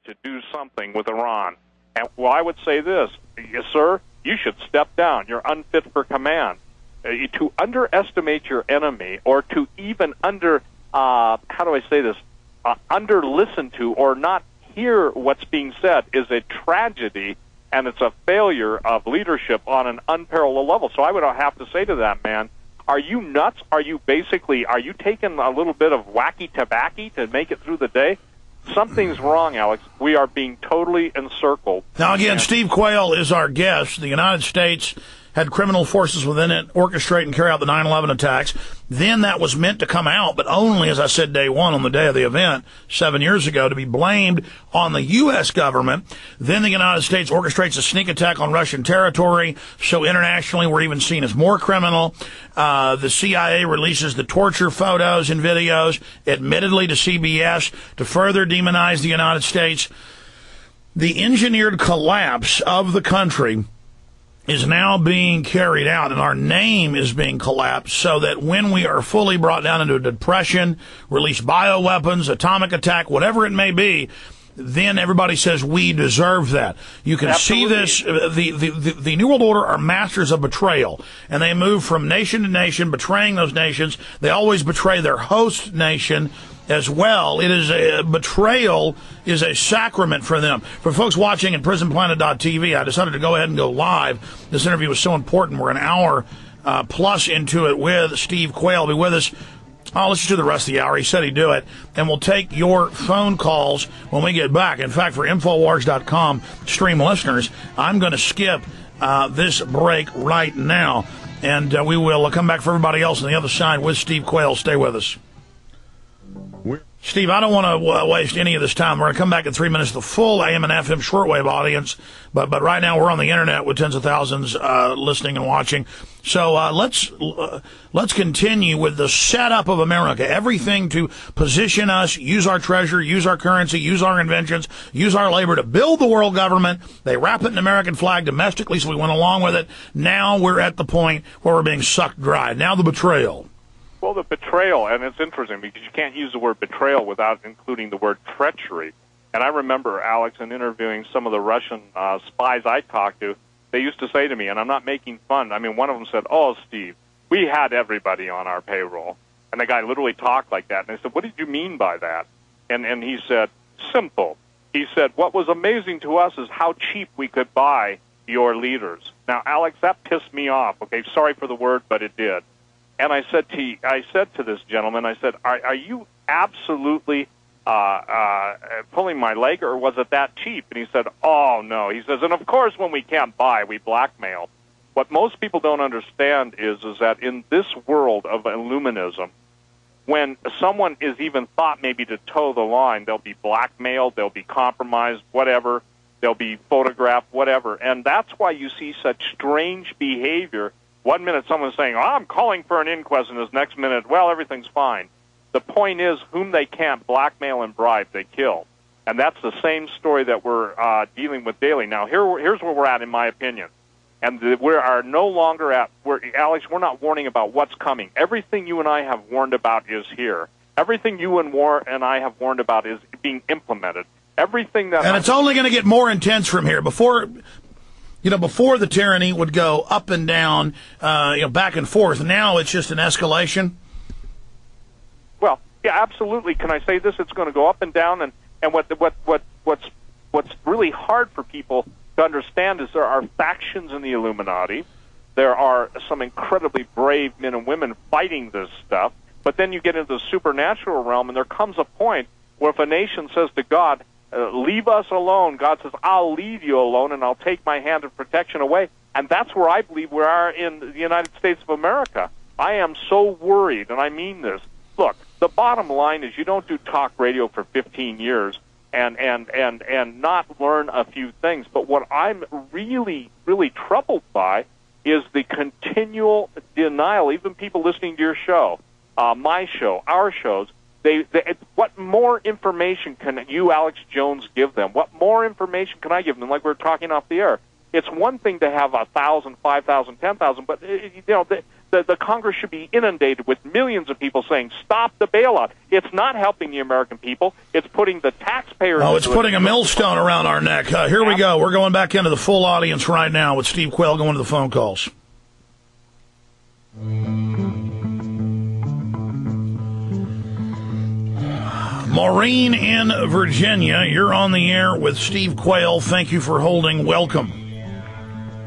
trying to do something with Iran. And well, I would say this, yes, sir, you should step down. You're unfit for command. To underestimate your enemy, or to even under listen to or not hear what's being said, is a tragedy, and it's a failure of leadership on an unparalleled level. So I would have to say to that man, are you nuts? Are you taking a little bit of wacky tobacco to make it through the day? Something's wrong, Alex. We are being totally encircled. Now, again, Steve Quayle is our guest. The United States had criminal forces within it orchestrate and carry out the 9/11 attacks. Then that was meant to come out, but only, as I said, day one, on the day of the event 7 years ago, to be blamed on the U.S. government. Then the United States orchestrates a sneak attack on Russian territory, so internationally we're even seen as more criminal. The CIA releases the torture photos and videos, admittedly to CBS, to further demonize the United States. The engineered collapse of the country is now being carried out, and our name is being collapsed, so that when we are fully brought down into a depression, release bioweapons, atomic attack, whatever it may be, then everybody says we deserve that. You can Absolutely. See this. The New World Order are masters of betrayal, and they move from nation to nation, betraying those nations. They always betray their host nation as well. It is betrayal is a sacrament for them. For folks watching at prisonplanet.tv, I decided to go ahead and go live. This interview was so important. We're an hour plus into it with Steve Quayle. Be with us. Let's just do the rest of the hour. He said he'd do it. And we'll take your phone calls when we get back. In fact, for Infowars.com stream listeners, I'm going to skip this break right now. And we will come back for everybody else on the other side with Steve Quayle. Stay with us. Steve, I don't want to waste any of this time. We're going to come back in 3 minutes, the full AM and FM shortwave audience. But right now we're on the internet with tens of thousands listening and watching. So let's continue with the setup of America. Everything to position us, use our treasure, use our currency, use our inventions, use our labor to build the world government. They wrap it in an American flag domestically, so we went along with it. Now we're at the point where we're being sucked dry. Now the betrayal. Well, the betrayal, and it's interesting because you can't use the word betrayal without including the word treachery. And I remember, Alex, in interviewing some of the Russian spies I talked to, they used to say to me, and I'm not making fun, I mean, one of them said, "Oh, Steve, we had everybody on our payroll." And the guy literally talked like that. And I said, "What did you mean by that?" And he said, "Simple." He said, "What was amazing to us is how cheap we could buy your leaders." Now, Alex, that pissed me off. Okay, sorry for the word, but it did. And I said to this gentleman, I said, are you absolutely pulling my leg, or was it that cheap? And he said, "Oh, no." He says, "And of course, when we can't buy, we blackmail." What most people don't understand is that in this world of Illuminism, when someone is even thought maybe to toe the line, they'll be blackmailed, they'll be compromised, whatever, they'll be photographed, whatever. And that's why you see such strange behavior. One minute someone's saying, "Oh, I'm calling for an inquest," and this next minute, "Well, everything's fine." The point is, whom they can't blackmail and bribe, they kill. And that's the same story that we're dealing with daily. Now, here's where we're at, in my opinion. And we are no longer at, Alex, we're not warning about what's coming. Everything you and I have warned about is here. Everything you and I have warned about is being implemented. Everything that... And it's only going to get more intense from here. Before the tyranny would go up and down, back and forth. Now it's just an escalation. Well, yeah, absolutely. Can I say this? It's going to go up and down, and what's really hard for people to understand is there are factions in the Illuminati. There are some incredibly brave men and women fighting this stuff. But then you get into the supernatural realm, and there comes a point where if a nation says to God, "Leave us alone," God says, "I'll leave you alone, and I'll take my hand of protection away." And that's where I believe we are in the United States of America. I am so worried, and I mean this. Look, the bottom line is you don't do talk radio for 15 years and not learn a few things. But what I'm really, really troubled by is the continual denial, even people listening to your show, my show, our shows. What more information can you, Alex Jones, give them? What more information can I give them? Like we were talking off the air. It's one thing to have 1,000, 5,000, 10,000, but the Congress should be inundated with millions of people saying, stop the bailout. It's not helping the American people. It's putting the taxpayers... Oh, it's putting a millstone around our neck. Here we go. We're going back into the full audience right now with Steve Quayle going to the phone calls. Maureen in Virginia, you're on the air with Steve Quayle. Thank you for holding. Welcome.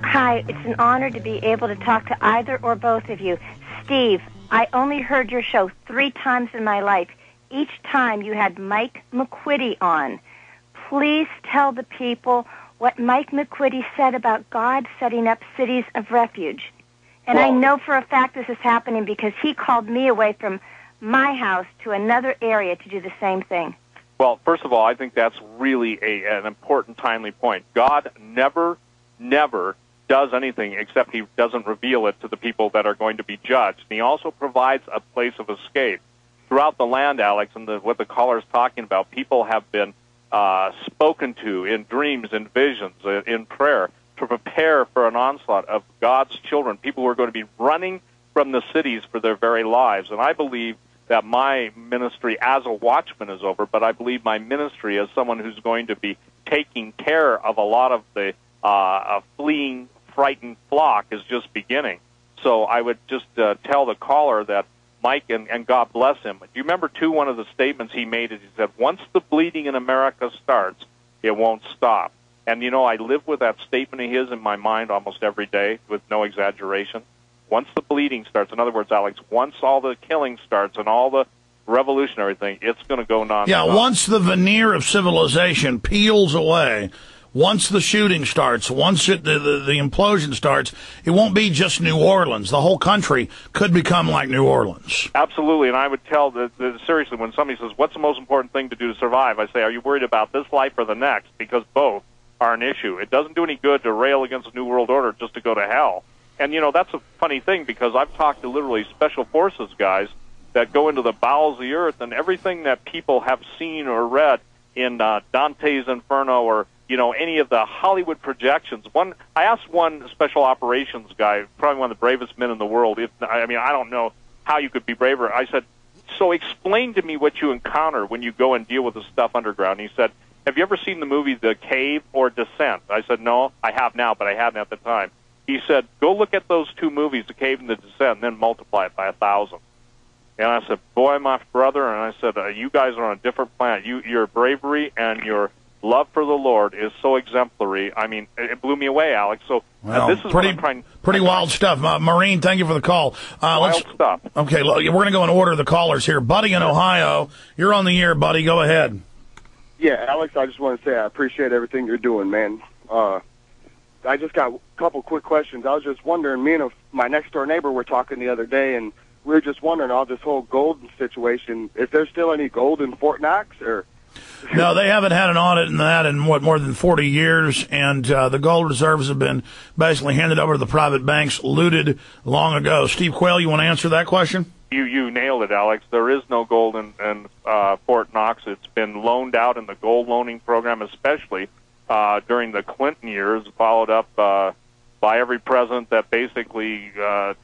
Hi, it's an honor to be able to talk to either or both of you. Steve, I only heard your show 3 times in my life. Each time you had Mike McQuitty on. Please tell the people what Mike McQuitty said about God setting up cities of refuge. And I know for a fact this is happening because he called me away from my house to another area to do the same thing. Well, first of all, I think that's really an important, timely point. God never does anything except he doesn't reveal it to the people that are going to be judged. And he also provides a place of escape. Throughout the land, Alex, and what the caller is talking about, people have been spoken to in dreams, in visions, in prayer, to prepare for an onslaught of God's children, people who are going to be running from the cities for their very lives. And I believe that my ministry as a watchman is over, but I believe my ministry as someone who's going to be taking care of a lot of the fleeing, frightened flock is just beginning. So I would just tell the caller that Mike, and God bless him. Do you remember, too, one of the statements he made is he said, once the bleeding in America starts, it won't stop. And, you know, I live with that statement of his in my mind almost every day with no exaggeration. Once the bleeding starts, in other words, Alex, once all the killing starts and all the revolutionary thing, it's going to go nonstop. Yeah, once the veneer of civilization peels away, once the shooting starts, once the implosion starts, it won't be just New Orleans. The whole country could become like New Orleans. Absolutely, and I would tell seriously, when somebody says, what's the most important thing to do to survive, I say, are you worried about this life or the next? Because both are an issue. It doesn't do any good to rail against the New World Order just to go to hell. And, you know, that's a funny thing because I've talked to literally special forces guys that go into the bowels of the earth, and everything that people have seen or read in Dante's Inferno or, you know, any of the Hollywood projections. I asked one special operations guy, probably one of the bravest men in the world, I don't know how you could be braver. I said, so explain to me what you encounter when you go and deal with the stuff underground. And he said, have you ever seen the movie The Cave or Descent? I said, no, I have now, but I hadn't at the time. He said, go look at those 2 movies, The Cave and The Descent, and then multiply it by 1,000. And I said, boy, my brother, and I said, you guys are on a different planet. Your bravery and your love for the Lord is so exemplary. I mean, it blew me away, Alex. So this is pretty wild stuff. Maureen, thank you for the call. Wild stuff. Okay, look, we're going to go in order of the callers here. Buddy in Ohio, you're on the air, buddy. Go ahead. Yeah, Alex, I just want to say I appreciate everything you're doing, man. I just got a couple quick questions. I was just wondering, me and my next-door neighbor were talking the other day, and we were just wondering all this whole gold situation, is there still any gold in Fort Knox? Or No, they haven't had an audit in that in, more than 40 years, and the gold reserves have been basically handed over to the private banks, looted long ago. Steve Quayle, you want to answer that question? You nailed it, Alex. There is no gold in Fort Knox. It's been loaned out in the gold loaning program, especially during the Clinton years, followed up by every president that basically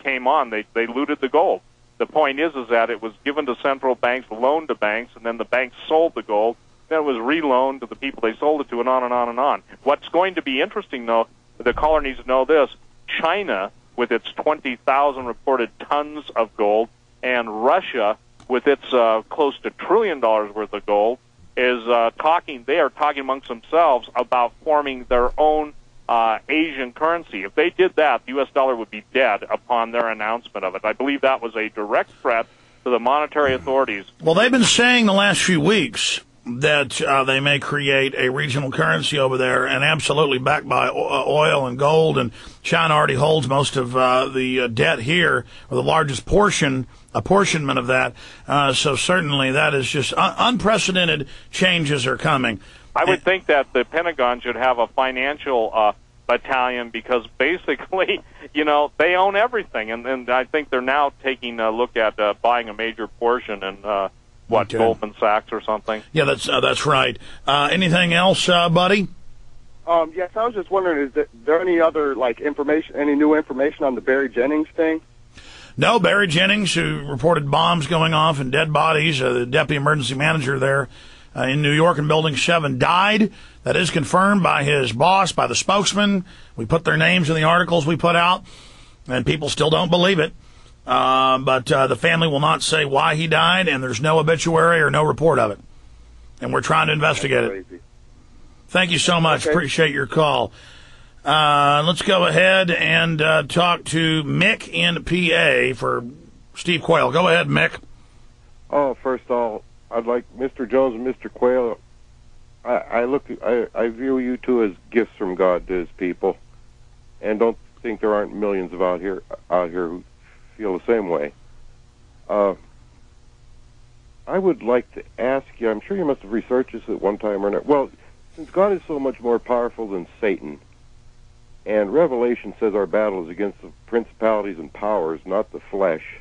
came on. They looted the gold. The point is that it was given to central banks, loaned to banks, and then the banks sold the gold. Then it was reloaned to the people they sold it to, and on and on and on. What's going to be interesting, though, the caller needs to know this: China, with its 20,000 reported tons of gold, and Russia, with its close to $1 trillion worth of gold, is talking. They are talking amongst themselves about forming their own Asian currency. If they did that, the U.S. dollar would be dead upon their announcement of it. I believe that was a direct threat to the monetary authorities. Well, they've been saying the last few weeks that they may create a regional currency over there, and absolutely backed by oil and gold, and China already holds most of the debt here, or the largest apportionment of that. So certainly that is just unprecedented changes are coming. I would think that the Pentagon should have a financial battalion because basically, you know, they own everything, and I think they're now taking a look at buying a major portion in Goldman Sachs or something. Yeah, that's right. Anything else, buddy? Yes, I was just wondering, is there any other information, any new information on the Barry Jennings thing? No, Barry Jennings, who reported bombs going off and dead bodies, the deputy emergency manager there in New York in Building 7, died. That is confirmed by his boss, by the spokesman. We put their names in the articles we put out, and people still don't believe it. But the family will not say why he died, and there's no obituary or no report of it. And we're trying to investigate it. Thank you so much. Okay. Appreciate your call. Let's go ahead and talk to Mick in PA for Steve Quayle. Go ahead, Mick. Oh, first of all, I'd like Mr. Jones and Mr. Quayle. I view you two as gifts from God to His people, and don't think there aren't millions of out here who feel the same way. I would like to ask you. I'm sure you must have researched this at one time or not. Well, since God is so much more powerful than Satan, and Revelation says our battle is against the principalities and powers, not the flesh,